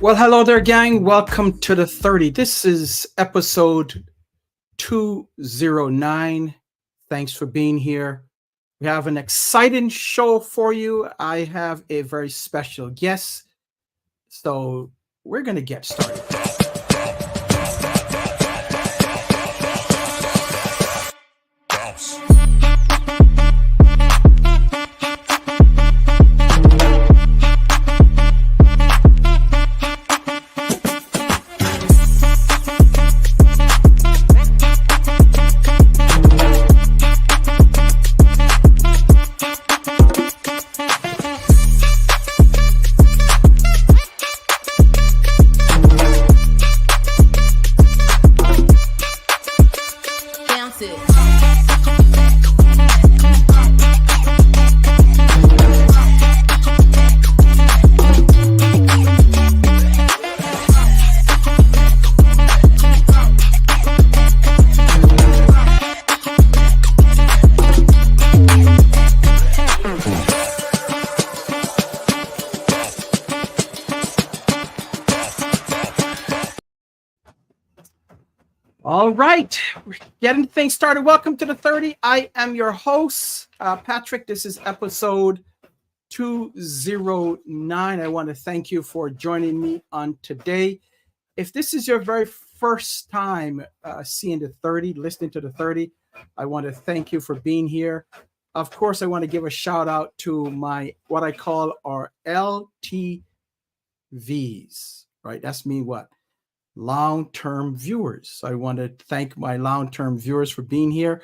Well, hello there, gang. Welcome to the 30. This is episode 209. Thanks for being here. We have an exciting show for you. I have a very special guest. So we're going to get started. All right, we're getting things started. Welcome to the 30. I am your host, Patrick. This is episode 209. I want to thank you for joining me on today. If this is your very first time seeing the 30, listening to the 30, I want to thank you for being here. Of course, I want to give a shout out to what I call our LTVs, right? That's me what? Long-term viewers. I want to thank my long-term viewers for being here.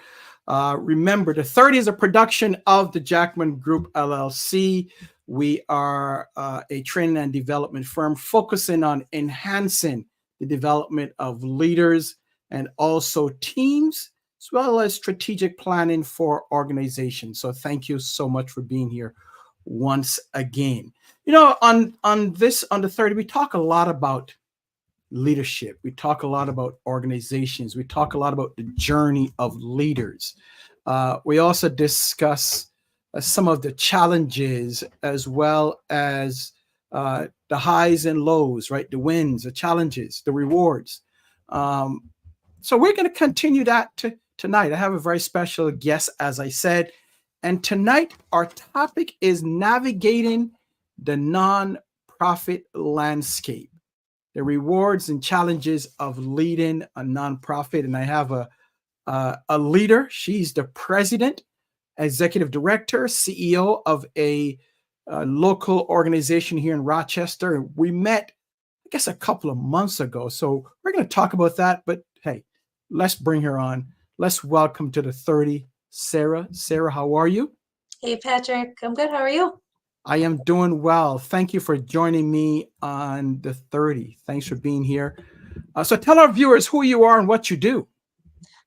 Remember, the 30 is a production of the Jackman Group LLC. We are a training and development firm focusing on enhancing the development of leaders and also teams, as well as strategic planning for organizations. So thank you so much for being here once again. You know, on the 30, we talk a lot about leadership. We talk a lot about organizations. We talk a lot about the journey of leaders. We also discuss some of the challenges as well as the highs and lows, right? The wins, the challenges, the rewards. So we're going to continue that tonight. I have a very special guest, as I said. And tonight, our topic is navigating the nonprofit landscape. The rewards and challenges of leading a nonprofit. And I have a leader. She's the president, executive director, CEO of a local organization here in Rochester. And we met, I guess, a couple of months ago. So we're going to talk about that. But hey, let's bring her on. Let's welcome to the 30, Sara. Sara, how are you? Hey, Patrick. I'm good. How are you? I am doing well. Thank you for joining me on the 30. Thanks for being here. So tell our viewers who you are and what you do.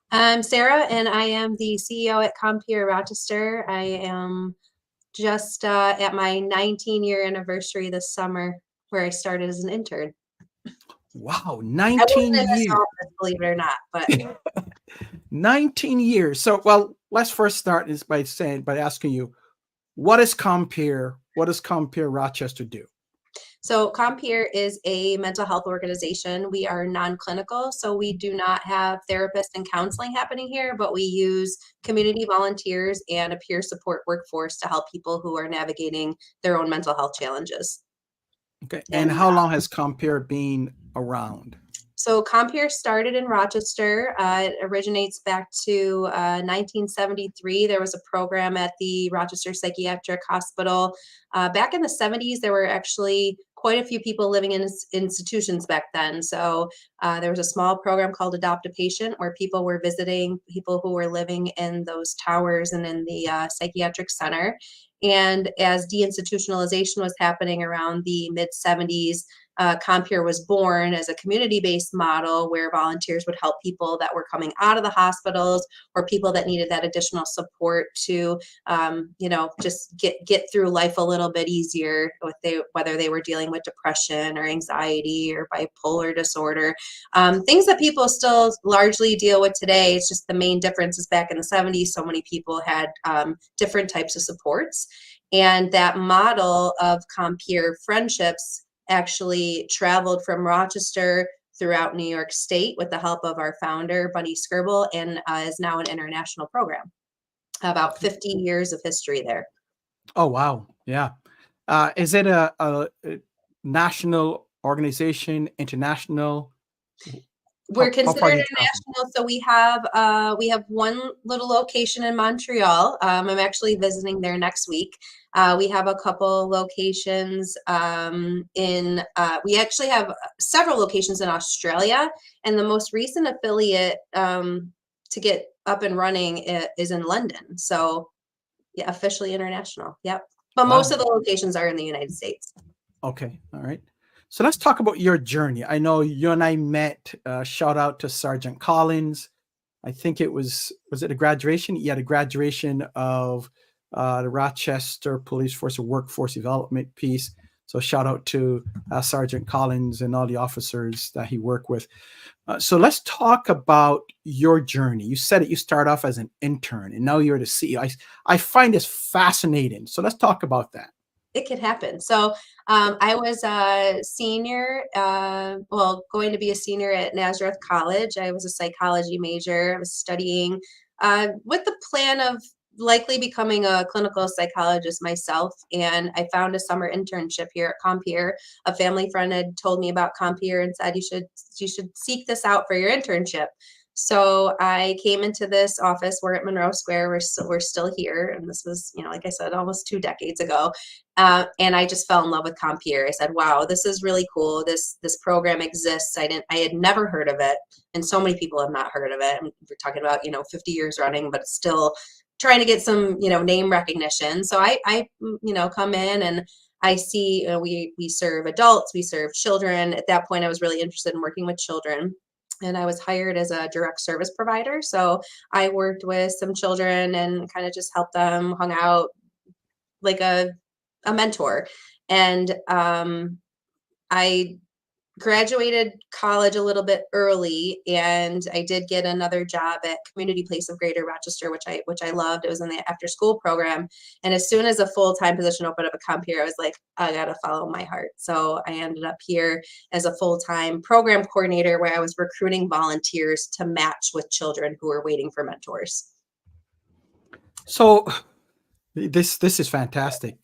I'm Sara, and I am the CEO at Compeer Rochester. I am just at my 19-year anniversary this summer, where I started as an intern. Wow, 19 years. Office, believe it or not, but 19 years. So, well, let's first start by asking you, what is Compeer? What does Compeer Rochester do? So Compeer is a mental health organization. We are non-clinical, so we do not have therapists and counseling happening here, but we use community volunteers and a peer support workforce to help people who are navigating their own mental health challenges. Okay. And how long has Compeer been around? So Compeer started in Rochester. It originates back to 1973. There was a program at the Rochester Psychiatric Hospital. Back in the 70s, there were actually quite a few people living in institutions back then. So there was a small program called Adopt a Patient, where people were visiting people who were living in those towers and in the psychiatric center. And as deinstitutionalization was happening around the mid-70s, Compeer was born as a community-based model where volunteers would help people that were coming out of the hospitals or people that needed that additional support to, just get through life a little bit easier, whether they were dealing with depression or anxiety or bipolar disorder, things that people still largely deal with today. It's just the main difference is back in the 70s, so many people had different types of supports. And that model of Compeer friendships actually traveled from Rochester throughout New York State with the help of our founder, Bunny Skirble, and is now an international program. About 50 years of history there. Oh, wow. Yeah. Is it a national organization, international? We're How far considered do you travel? international, so we have one little location in Montreal. I'm actually visiting there next week. We have a couple locations we actually have several locations in Australia, and the most recent affiliate to get up and running is in London. So yeah, officially international. Yep. But most of Wow. the locations are in the United States. Okay. All right. So let's talk about your journey. I know you and I met. Shout out to Sergeant Collins. I think was it a graduation? Yeah, the graduation of the Rochester Police Force Workforce Development piece. So shout out to Sergeant Collins and all the officers that he worked with. So let's talk about your journey. You said it. You start off as an intern, and now you're the CEO. I find this fascinating. So let's talk about that. It could happen. So I was a senior, going to be a senior at Nazareth College. I was a psychology major. I was studying with the plan of likely becoming a clinical psychologist myself. And I found a summer internship here at Compeer. A family friend had told me about Compeer and said you should seek this out for your internship. So I came into this office. We're at Monroe Square. We're still here, and this was, like I said, almost 2 decades ago. And I just fell in love with Compeer. I said, "Wow, this is really cool. This program exists. I had never heard of it, and so many people have not heard of it. And we're talking about 50 years running, but still trying to get some name recognition. So I come in and I see we serve adults, we serve children. At that point, I was really interested in working with children. And I was hired as a direct service provider. So I worked with some children and kind of just helped them, hung out like a mentor. And I graduated college a little bit early, and I did get another job at Community Place of Greater Rochester, which I loved. It was in the after school program. And as soon as a full-time position opened up at Compeer, I was like, I gotta follow my heart. So I ended up here as a full-time program coordinator, where I was recruiting volunteers to match with children who were waiting for mentors. So this is fantastic.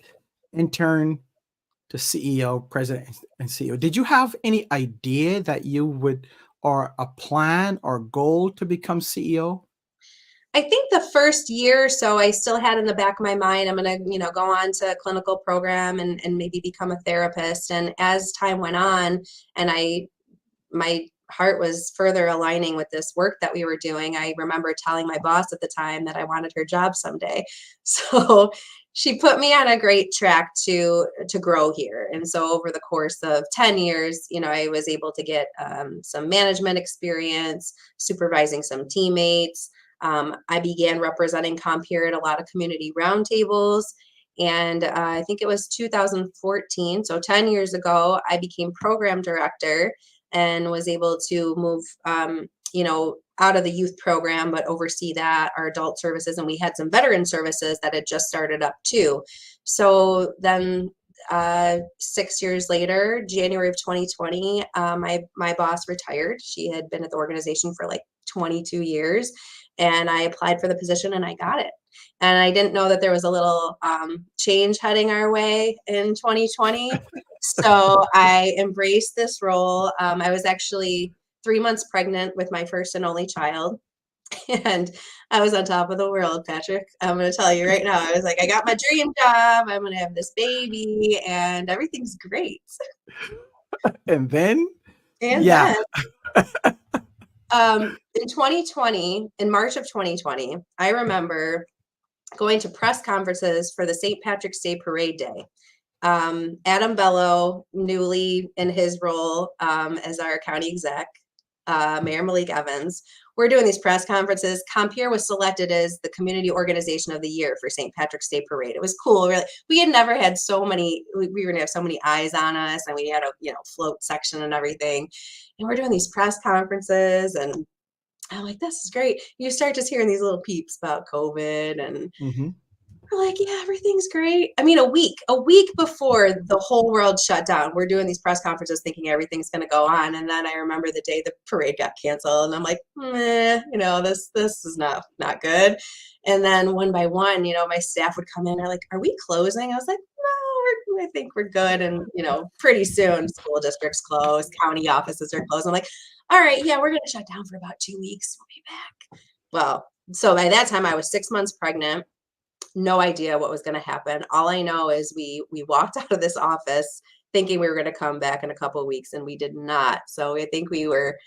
Intern to CEO, president, and CEO. Did you have any idea that you would, or a plan or goal to become CEO? I think the first year or so, I still had in the back of my mind, I'm going to, go on to a clinical program and maybe become a therapist. And as time went on, and my heart was further aligning with this work that we were doing, I remember telling my boss at the time that I wanted her job someday. So she put me on a great track to grow here. And so over the course of 10 years, I was able to get some management experience, supervising some teammates. I began representing Compeer at a lot of community roundtables. And I think it was 2014, so 10 years ago, I became program director and was able to move, out of the youth program, but oversee that, our adult services. And we had some veteran services that had just started up too. So then 6 years later, January of 2020, my boss retired. She had been at the organization for like 22 years. And I applied for the position and I got it. And I didn't know that there was a little change heading our way in 2020. So I embraced this role. I was actually 3 months pregnant with my first and only child. And I was on top of the world, Patrick. I'm going to tell you right now. I was like, I got my dream job. I'm going to have this baby and everything's great. And then, And yeah. then in 2020, in March of 2020, I remember going to press conferences for the St. Patrick's Day Parade Day. Adam Bello, newly in his role as our county exec, Mayor Malik Evans, we're doing these press conferences. Compeer was selected as the community organization of the year for St. Patrick's Day Parade. It was cool. We had never had so many, we were gonna have so many eyes on us, and we had a float section and everything. And we're doing these press conferences, and I'm like, this is great. You start just hearing these little peeps about COVID and Mhm. We're like, yeah, everything's great. I mean, a week before the whole world shut down, we're doing these press conferences thinking everything's going to go on. And then I remember the day the parade got canceled, and I'm like, this is not good. And then one by one, my staff would come in. They're like, are we closing? I was like, no, I think we're good. And, pretty soon school districts close, county offices are closed. I'm like, all right, yeah, we're going to shut down for about 2 weeks. We'll be back. Well, so by that time I was 6 months pregnant. No idea what was going to happen. All I know is we walked out of this office thinking we were going to come back in a couple of weeks, and we did not. So I think we were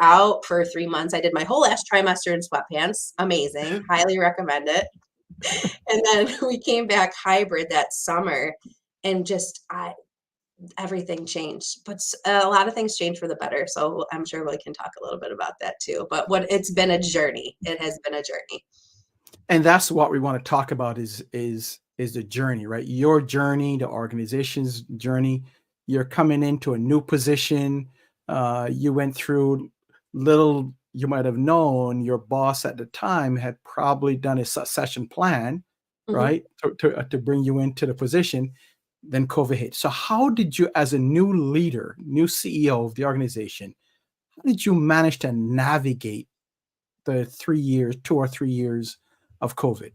out for 3 months. I did my whole last trimester in sweatpants. Amazing. Highly recommend it. And then we came back hybrid that summer, and just everything changed. But a lot of things changed for the better. So I'm sure we can talk a little bit about that too. But it's been a journey. It has been a journey. And that's what we want to talk about is the journey, right? Your journey, the organization's journey. You're coming into a new position. You went through little. You might have known your boss at the time had probably done a succession plan, Mhm. right, to bring you into the position. Then COVID hit. So how did you, as a new leader, new CEO of the organization, how did you manage to navigate the 3 years, 2 or 3 years of COVID?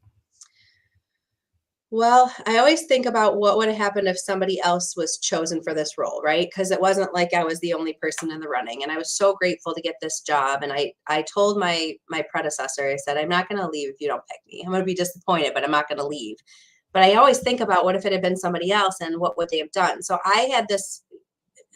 Well, I always think about what would have happened if somebody else was chosen for this role, right? Because it wasn't like I was the only person in the running, and I was so grateful to get this job. And I told my predecessor, I said, I'm not going to leave if you don't pick me. I'm going to be disappointed, but I'm not going to leave. But I always think about what if it had been somebody else, and what would they have done? So I had this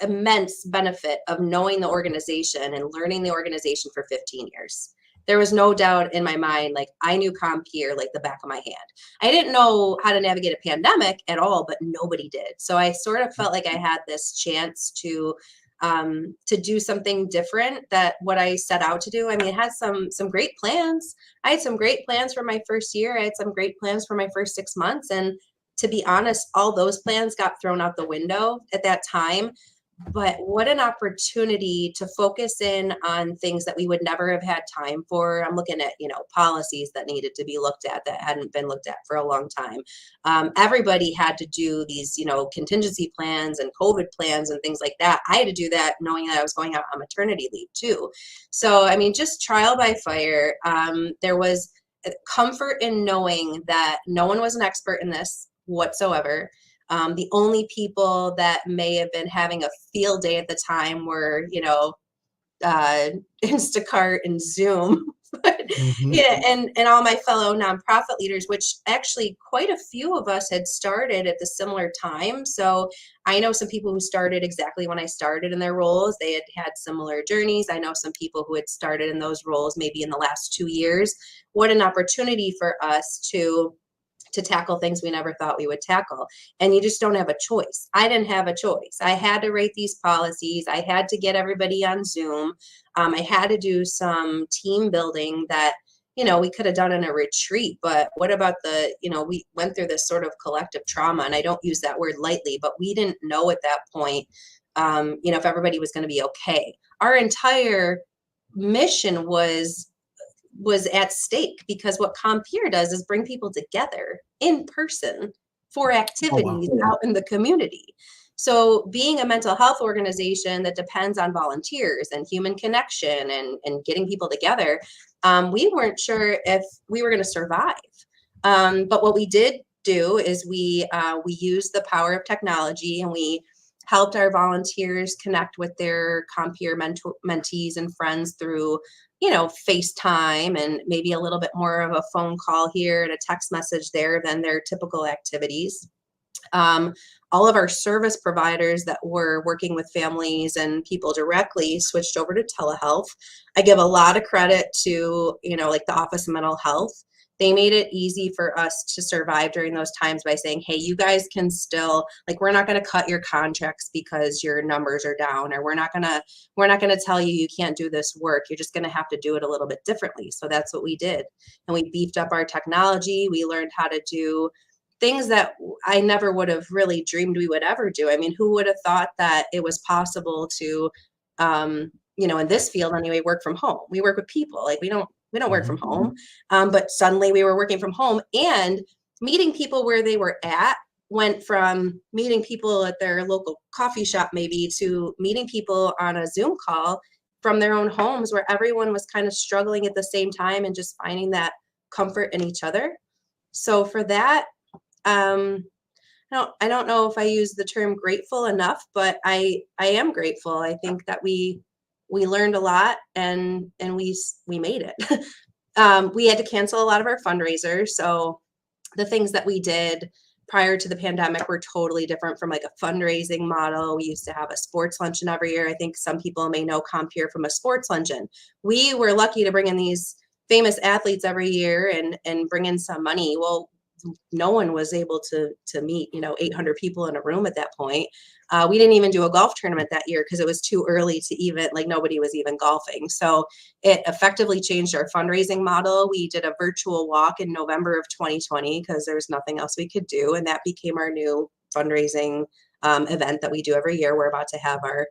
immense benefit of knowing the organization and learning the organization for 15 years. There was no doubt in my mind, like I knew Compeer like the back of my hand. I didn't know how to navigate a pandemic at all, but nobody did. So I sort of felt like I had this chance to do something different that what I set out to do. I mean, it had some great plans. I had some great plans for my first year. I had some great plans for my first 6 months. And to be honest, all those plans got thrown out the window at that time. But what an opportunity to focus in on things that we would never have had time for. I'm looking at, policies that needed to be looked at that hadn't been looked at for a long time. Everybody had to do these, contingency plans and COVID plans and things like that. I had to do that knowing that I was going out on maternity leave too. So, I mean, just trial by fire. There was comfort in knowing that no one was an expert in this whatsoever. The only people that may have been having a field day at the time were, uh, Instacart and Zoom. But Mhm. yeah, and all my fellow nonprofit leaders, which actually quite a few of us had started at the similar time. So I know some people who started exactly when I started in their roles. They had had similar journeys. I know some people who had started in those roles maybe in the last 2 years. What an opportunity for us to tackle things we never thought we would tackle. And you just don't have a choice. I didn't have a choice. I had to write these policies. I had to get everybody on Zoom. I had to do some team building that, we could have done in a retreat. But what about we went through this sort of collective trauma, and I don't use that word lightly, but we didn't know at that point, if everybody was going to be okay. Our entire mission was at stake, because what Compeer does is bring people together in person for Oh, wow. activities out in the community. So being a mental health organization that depends on volunteers and human connection and getting people together, we weren't sure if we were going to survive. But what we did do is we used the power of technology, and we helped our volunteers connect with their Compeer mentees and friends through FaceTime, and maybe a little bit more of a phone call here and a text message there than their typical activities. Um, all of our service providers that were working with families and people directly switched over to telehealth. I give a lot of credit to, like the Office of Mental Health. They made it easy for us to survive during those times by saying, hey, you guys can still, like, we're not going to cut your contracts because your numbers are down, or we're not going to tell you you can't do this work. You're just going to have to do it a little bit differently. So that's what we did. And we beefed up our technology. We learned how to do things that I never would have really dreamed we would ever do. I mean, who would have thought that it was possible to, in this field anyway, work from home? We work with people. Like we don't work from Mhm. home. But suddenly we were working from home, and meeting people where they were at went from meeting people at their local coffee shop maybe to meeting people on a Zoom call from their own homes, where everyone was kind of struggling at the same time and just finding that comfort in each other. So for that, I don't know if I use the term grateful enough, but I am grateful. I think that we learned a lot, and we made it. We had to cancel a lot of our fundraisers, so the things that we did prior to the pandemic were totally different from like a fundraising model. We used to have a sports luncheon every year. I think some people may know Compeer from a sports luncheon. We were lucky to bring in these famous athletes every year and bring in some money. Well, no one was able to meet 800 people in a room at that point. We didn't even do a golf tournament that year because it was too early to even, like, nobody was even golfing. So it effectively changed our fundraising model. We did a virtual walk in November of 2020 because there was nothing else we could do, and that became our new fundraising event that we do every year. We're about to have our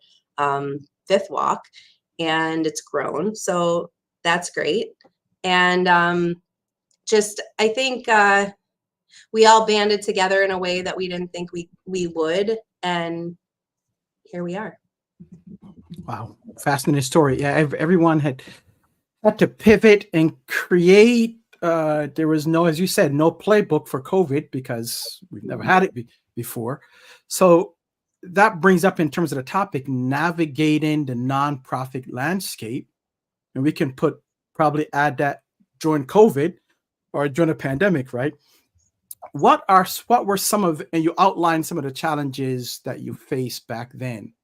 fifth walk, and it's grown, so that's great. And I think we all banded together in a way that we didn't think we would, and here we are. Wow, fascinating story. Yeah, everyone had to pivot and create. There was no, as you said, no playbook for COVID because we've never had it before. So that brings up, in terms of the topic, navigating the nonprofit landscape, and we can probably add that during COVID or during a pandemic, right? What were some of, and you outlined some of the challenges that you faced back then,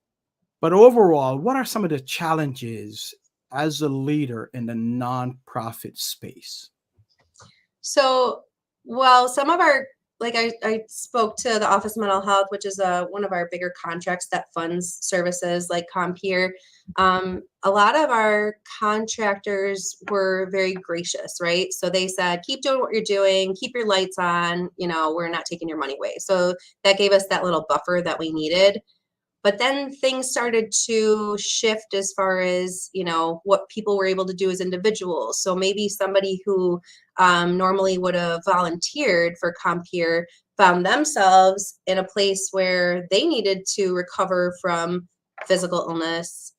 but overall, what are some of the challenges as a leader in the nonprofit space? So, well, some of our, like I spoke to the Office of Mental Health, which is one of our bigger contracts that funds services like Compeer. A lot of our contractors were very gracious, right? So they said, keep doing what you're doing, keep your lights on, we're not taking your money away. So that gave us that little buffer that we needed. But then things started to shift as far as, what people were able to do as individuals. So maybe somebody who normally would have volunteered for Compeer found themselves in a place where they needed to recover from physical illness,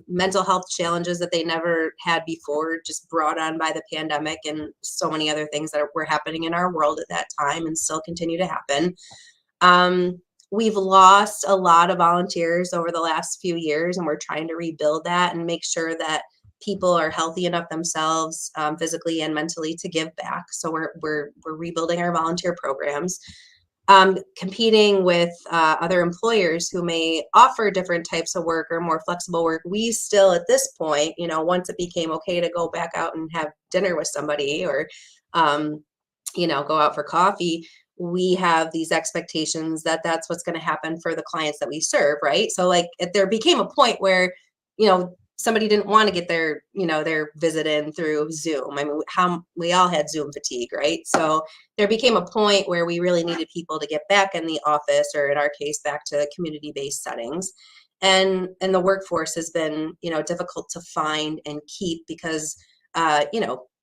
mental health challenges that they never had before, just brought on by the pandemic and so many other things that were happening in our world at that time and still continue to happen. We've lost a lot of volunteers over the last few years, and we're trying to rebuild that and make sure that people are healthy enough themselves, physically and mentally, to give back. So we're rebuilding our volunteer programs, competing with other employers who may offer different types of work or more flexible work. We still, at this point, once it became okay to go back out and have dinner with somebody or, go out for coffee, we have these expectations that that's what's going to happen for the clients that we serve, right? So like if there became a point where, somebody didn't want to get their visit in through Zoom. I mean, we all had Zoom fatigue, right? So there became a point where we really needed people to get back in the office, or in our case, back to community-based settings. And the workforce has been, difficult to find and keep because,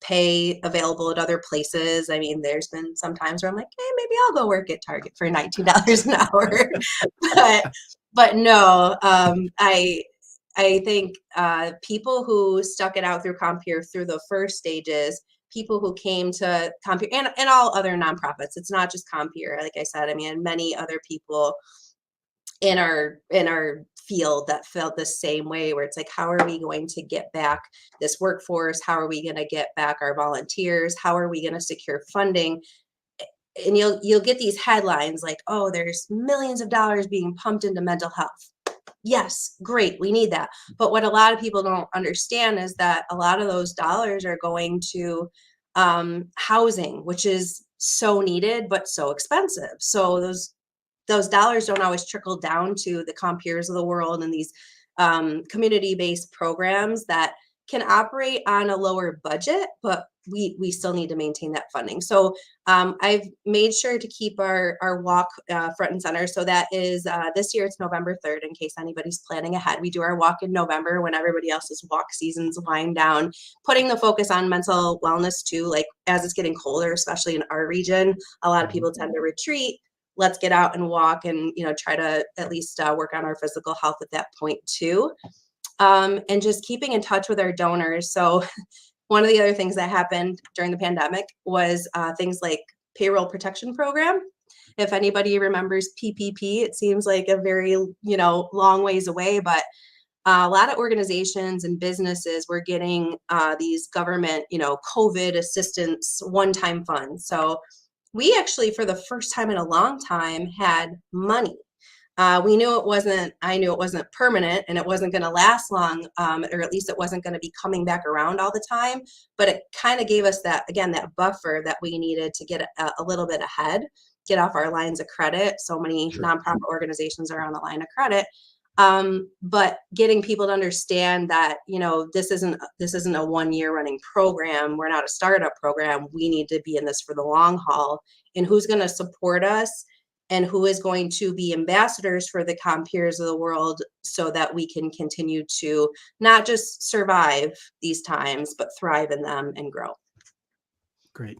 pay available at other places. I mean, there's been some times where I'm like, hey, maybe I'll go work at Target for $19 an hour. but no, I think people who stuck it out through Compeer through the first stages, people who came to Compeer and all other nonprofits, it's not just Compeer. Like I said, I mean, many other people in our field that felt the same way, where it's like, how are we going to get back this workforce? How are we going to get back our volunteers? How are we going to secure funding? And you'll get these headlines like, oh, there's millions of dollars being pumped into mental health. Yes, great, we need that. But what a lot of people don't understand is that a lot of those dollars are going to housing, which is so needed but so expensive. So those dollars don't always trickle down to the Compeers of the world and these community-based programs that can operate on a lower budget, but we still need to maintain that funding. So I've made sure to keep our walk front and center. So that is this year it's November 3rd, in case anybody's planning ahead. We do our walk in November when everybody else's walk seasons wind down, putting the focus on mental wellness too. Like as it's getting colder, especially in our region, a lot of people tend to retreat. Let's get out and walk and, try to at least work on our physical health at that point too. And just keeping in touch with our donors. So one of the other things that happened during the pandemic was things like payroll protection program. If anybody remembers PPP, it seems like a very, long ways away, but a lot of organizations and businesses were getting these government, COVID assistance one-time funds. So we actually, for the first time in a long time, had money. I knew it wasn't permanent and it wasn't going to last long, or at least it wasn't going to be coming back around all the time. But it kind of gave us that buffer that we needed to get a little bit ahead, get off our lines of credit. So many nonprofit organizations are on the line of credit. But getting people to understand that, this isn't a 1 year running program. We're not a startup program. We need to be in this for the long haul, and who's going to support us and who is going to be ambassadors for the Compeers of the world so that we can continue to not just survive these times, but thrive in them and grow. Great.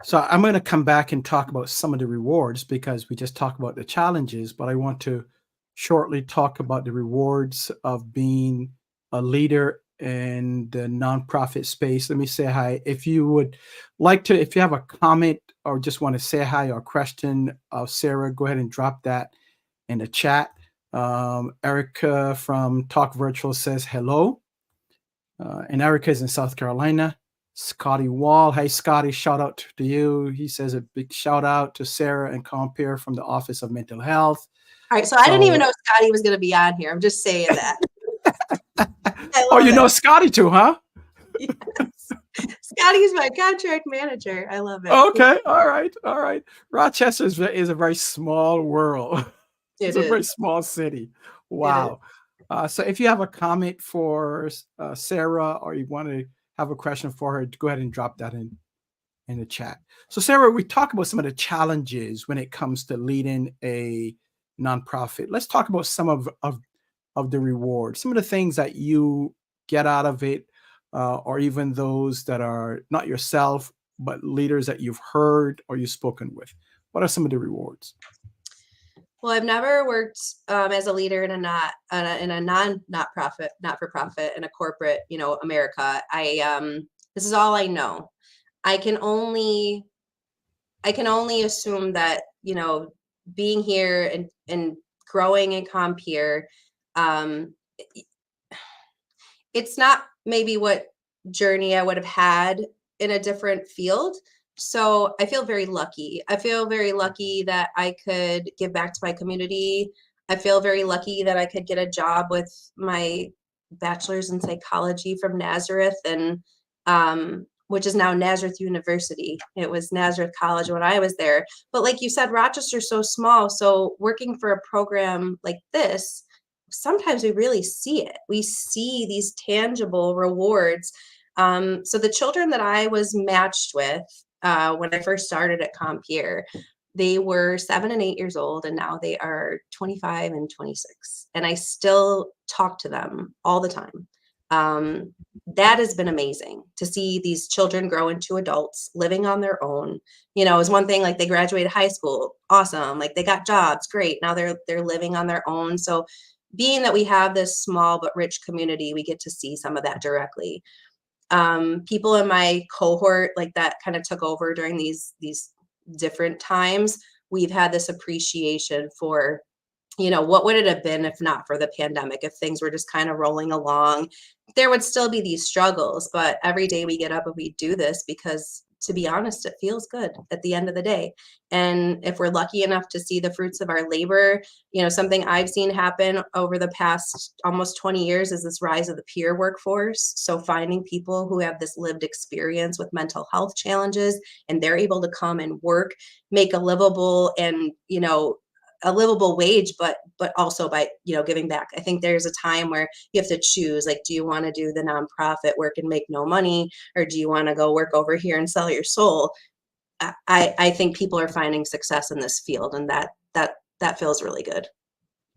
So I'm going to come back and talk about some of the rewards, because we just talked about the challenges, but I want to shortly talk about the rewards of being a leader in the nonprofit space. Let me say hi. If you would like to, if you have a comment or just want to say hi or question of Sara, go ahead and drop that in the chat. Erica from Talk Virtual says hello. And Erica is in South Carolina. Scotty Wall. Hey, Scotty, shout out to you. He says a big shout out to Sara and Compeer from the Office of Mental Health. All right. So I didn't even know Scotty was going to be on here. I'm just saying that. Oh, you know Scotty too, huh? Yes. Scotty's my contract manager. I love it. Okay. All right. Rochester is a very small world. It's a very small city. Wow. So if you have a comment for Sara, or you want to have a question for her, go ahead and drop that in the chat. So Sara, we talk about some of the challenges when it comes to leading a nonprofit. Let's talk about some of the rewards, some of the things that you get out of it, or even those that are not yourself, but leaders that you've heard or you've spoken with. What are some of the rewards? Well, I've never worked as a leader in a not-for-profit, in a corporate, America. This is all I know. I can only assume that, being here and growing in Compeer, it's not maybe what journey I would have had in a different field. So I feel very lucky. I feel very lucky that I could give back to my community. I feel very lucky that I could get a job with my bachelor's in psychology from Nazareth, and which is now Nazareth University. It was Nazareth College when I was there. But like you said, Rochester's so small. So working for a program like this, sometimes we really see it. We see these tangible rewards. So the children that I was matched with when I first started at Compeer, they were 7 and 8 years old, and now they are 25 and 26. And I still talk to them all the time. That has been amazing to see these children grow into adults living on their own. Is one thing, like they graduated high school, awesome. Like they got jobs, great. Now they're living on their own. So being that we have this small but rich community, we get to see some of that directly. People in my cohort, like that kind of took over during these different times. We've had this appreciation for, what would it have been if not for the pandemic? If things were just kind of rolling along, there would still be these struggles, but every day we get up and we do this because, to be honest, it feels good at the end of the day. And if we're lucky enough to see the fruits of our labor, something I've seen happen over the past almost 20 years is this rise of the peer workforce. So finding people who have this lived experience with mental health challenges, and they're able to come and work, make a livable and, a livable wage, but also by, giving back. I think there's a time where you have to choose, like, do you want to do the nonprofit work and make no money, or do you want to go work over here and sell your soul? I think people are finding success in this field, and that feels really good.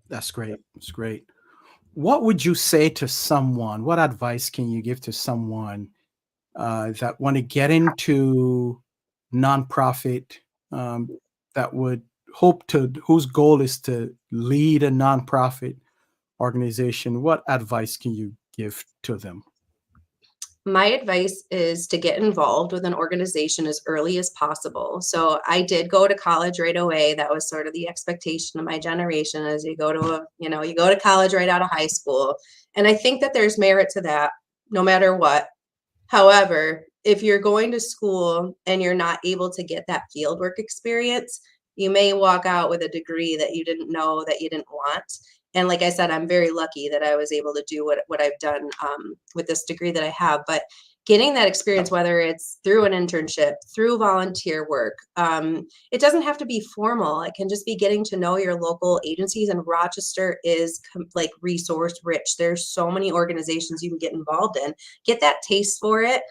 That's great. That's great. What would you say to someone? What advice can you give to someone that want to get into nonprofit, that would whose goal is to lead a nonprofit organization? What advice can you give to them? My advice is to get involved with an organization as early as possible. So I did go to college right away. That was sort of the expectation of my generation, as you go to you go to college right out of high school. And I think that there's merit to that no matter what. However, if you're going to school and you're not able to get that field work experience, you may walk out with a degree that you didn't know that you didn't want. And like I said, I'm very lucky that I was able to do what I've done with this degree that I have. But getting that experience, whether it's through an internship, through volunteer work, it doesn't have to be formal. It can just be getting to know your local agencies. And Rochester is like resource rich. There's so many organizations you can get involved in. Get that taste for it.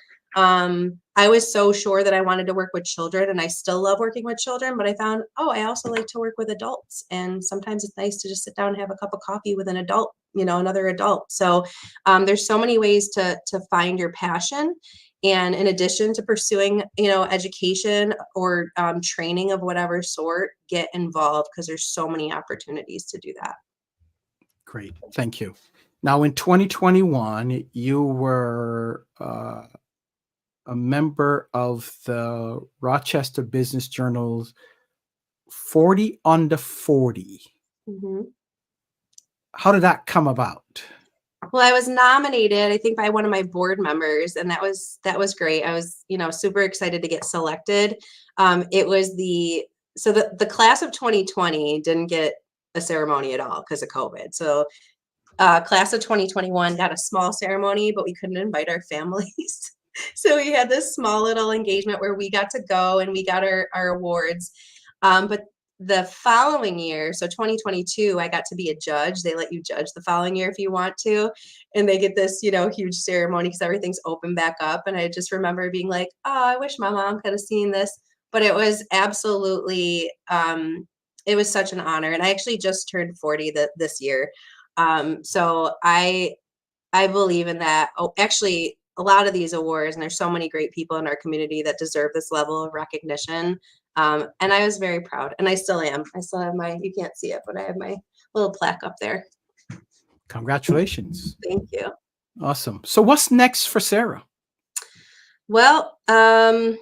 I was so sure that I wanted to work with children, and I still love working with children, but I found, I also like to work with adults. And sometimes it's nice to just sit down and have a cup of coffee with an adult, another adult. So there's so many ways to find your passion. And in addition to pursuing, education or training of whatever sort, get involved, because there's so many opportunities to do that. Great. Thank you. Now, in 2021, you were a member of the Rochester Business Journal's 40 under 40. Mm-hmm. How did that come about? Well, I was nominated, I think, by one of my board members, and that was great. I was, super excited to get selected. It was the class of 2020 didn't get a ceremony at all because of COVID. So class of 2021 got a small ceremony, but we couldn't invite our families. So we had this small little engagement where we got to go and we got our awards. But the following year, so 2022, I got to be a judge. They let you judge the following year if you want to. And they get this, huge ceremony because everything's open back up. And I just remember being like, oh, I wish my mom could have seen this. But it was absolutely, it was such an honor. And I actually just turned 40 this year. So I believe in that. Oh, actually, a lot of these awards, and there's so many great people in our community that deserve this level of recognition. And I was very proud, and I still am. I still have you can't see it, but I have my little plaque up there. Congratulations. Thank you. Awesome. So what's next for Sara? Well, when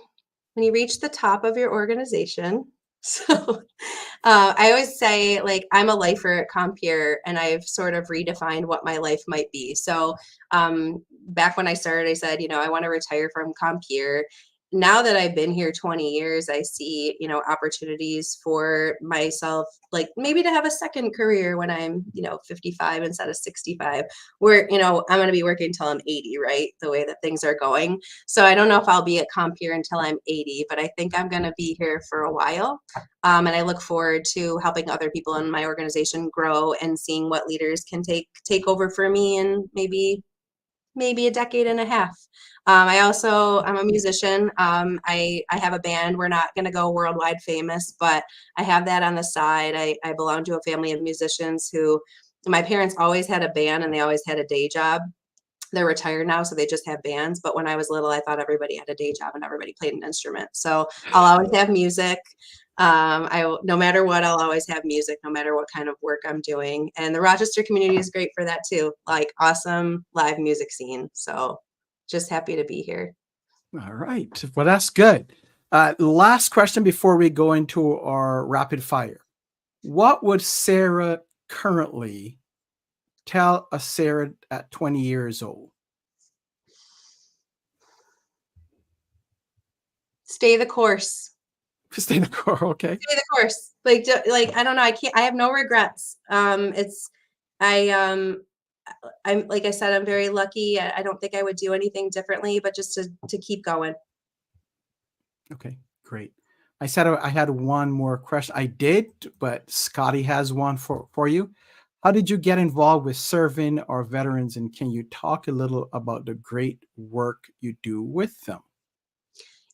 you reach the top of your organization, so I always say, like, I'm a lifer at Compeer, and I've sort of redefined what my life might be. So back when I started, I said, I want to retire from Compeer. Now that I've been here 20 years, I see, opportunities for myself, like maybe to have a second career when I'm, 55 instead of 65, where, I'm going to be working until I'm 80, right? The way that things are going. So I don't know if I'll be at Compeer until I'm 80, but I think I'm going to be here for a while. And I look forward to helping other people in my organization grow and seeing what leaders can take over for me in maybe a decade and a half. I'm a musician. I have a band. We're not going to go worldwide famous, but I have that on the side. I belong to a family of musicians who, my parents always had a band and they always had a day job. They're retired now, so they just have bands. But when I was little, I thought everybody had a day job and everybody played an instrument. So I'll always have music. No matter what, I'll always have music, no matter what kind of work I'm doing. And the Rochester community is great for that too. Like, awesome live music scene. So just happy to be here. All right. Well, that's good. Last question before we go into our rapid fire. What would Sara currently tell a Sara at 20 years old? Stay the course. Stay the course. Okay. Stay the course. Like, I don't know. I have no regrets. I'm like I said, I'm very lucky. I don't think I would do anything differently, but just to keep going. Okay, great. I said I had one more question. I did, but Scotty has one for you. How did you get involved with serving our veterans, and can you talk a little about the great work you do with them?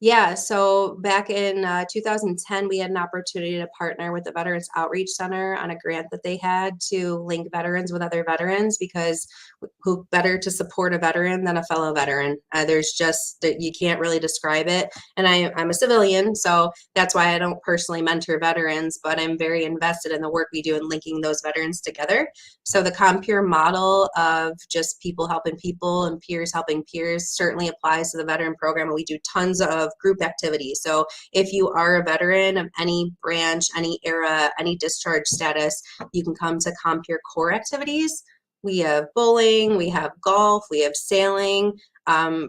Yeah, so back in 2010, we had an opportunity to partner with the Veterans Outreach Center on a grant that they had to link veterans with other veterans because who better to support a veteran than a fellow veteran? There's just that you can't really describe it. And I'm a civilian, so that's why I don't personally mentor veterans, but I'm very invested in the work we do in linking those veterans together. So the Compeer model of just people helping people and peers helping peers certainly applies to the veteran program. And we do tons of group activities. So if you are a veteran of any branch, any era, any discharge status, you can come to Compeer core activities. We have bowling, we have golf, we have sailing,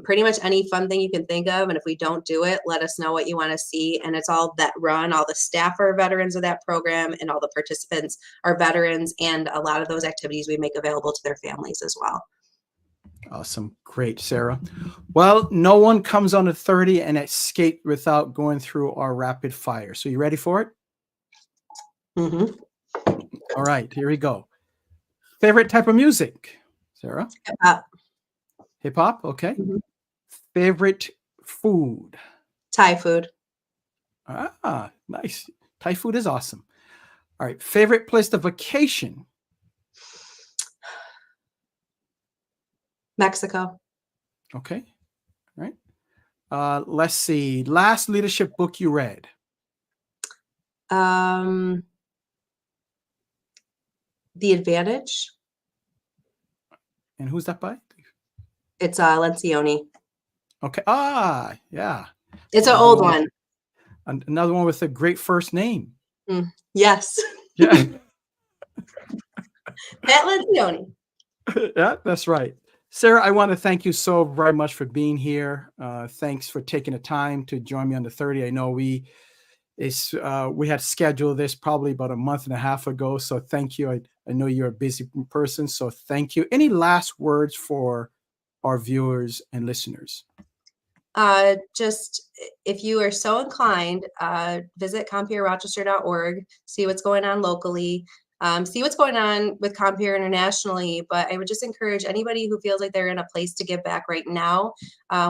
pretty much any fun thing you can think of. And if we don't do it, let us know what you want to see. And it's all vet run. All the staff are veterans of that program, and all the participants are veterans. And a lot of those activities we make available to their families as well. Awesome. Great, Sarah. Well, no one comes on a 30 and escape without going through our rapid fire. So you ready for it? Mm-hmm. All right, here we go. Favorite type of music, Sarah? Hip hop. Okay. Mm-hmm. Favorite food? Thai food. Ah, nice. Thai food is awesome. All right. Favorite place to vacation? Mexico. Okay. All right. Let's see. Last leadership book you read? The Advantage. And who's that by? It's Lencioni. Okay. Ah, yeah. It's an old one. Another one with a great first name. Yes. Yeah. Pat Lencioni. Yeah, that's right. Sarah, I want to thank you so very much for being here. Thanks for taking the time to join me on the 30. I know we had scheduled this probably about a month and a half ago. So thank you. I know you're a busy person. So thank you. Any last words for our viewers and listeners? Just if you are so inclined, visit compeerrochester.org, see what's going on locally, see what's going on with Compeer internationally. But I would just encourage anybody who feels like they're in a place to give back right now.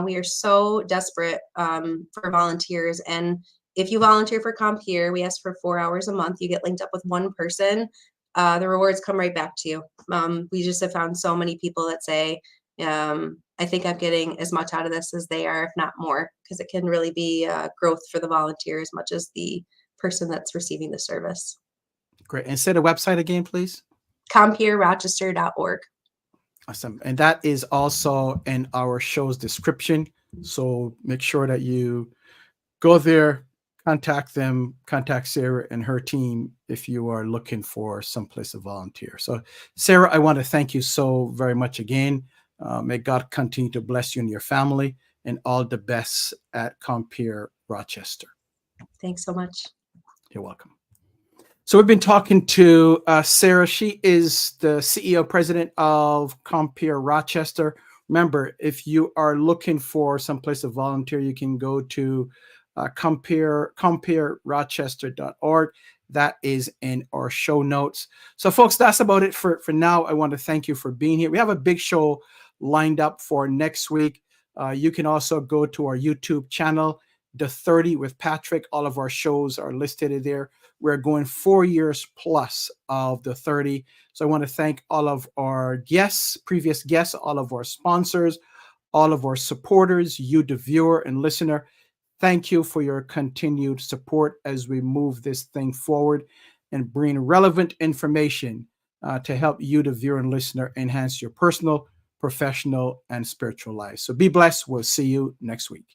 We are so desperate for volunteers. And if you volunteer for Compeer, we ask for 4 hours a month. You get linked up with one person. The rewards come right back to you. We just have found so many people that say, I think I'm getting as much out of this as they are, if not more, because it can really be growth for the volunteer as much as the person that's receiving the service. Great. And say the website again, please. Compeerrochester.org. Awesome. And that is also in our show's description. So make sure that you go there, contact them, contact Sarah and her team if you are looking for someplace to volunteer. So Sarah, I want to thank you so very much again. May God continue to bless you and your family, and all the best at Compeer Rochester. Thanks so much. You're welcome. So we've been talking to Sara. She is the CEO, president of Compeer Rochester. Remember, if you are looking for someplace to volunteer, you can go to compeerrochester.org. That is in our show notes. So folks, that's about it for now. I want to thank you for being here. We have a big show lined up for next week. You can also go to our YouTube channel, The 30 with Patrick. All of our shows are listed there. We're going 4 years plus of The 30. So I want to thank all of our guests, previous guests, all of our sponsors, all of our supporters, you, the viewer and listener. Thank you for your continued support as we move this thing forward and bring relevant information to help you, the viewer and listener, enhance your personal, professional, and spiritual life. So be blessed. We'll see you next week.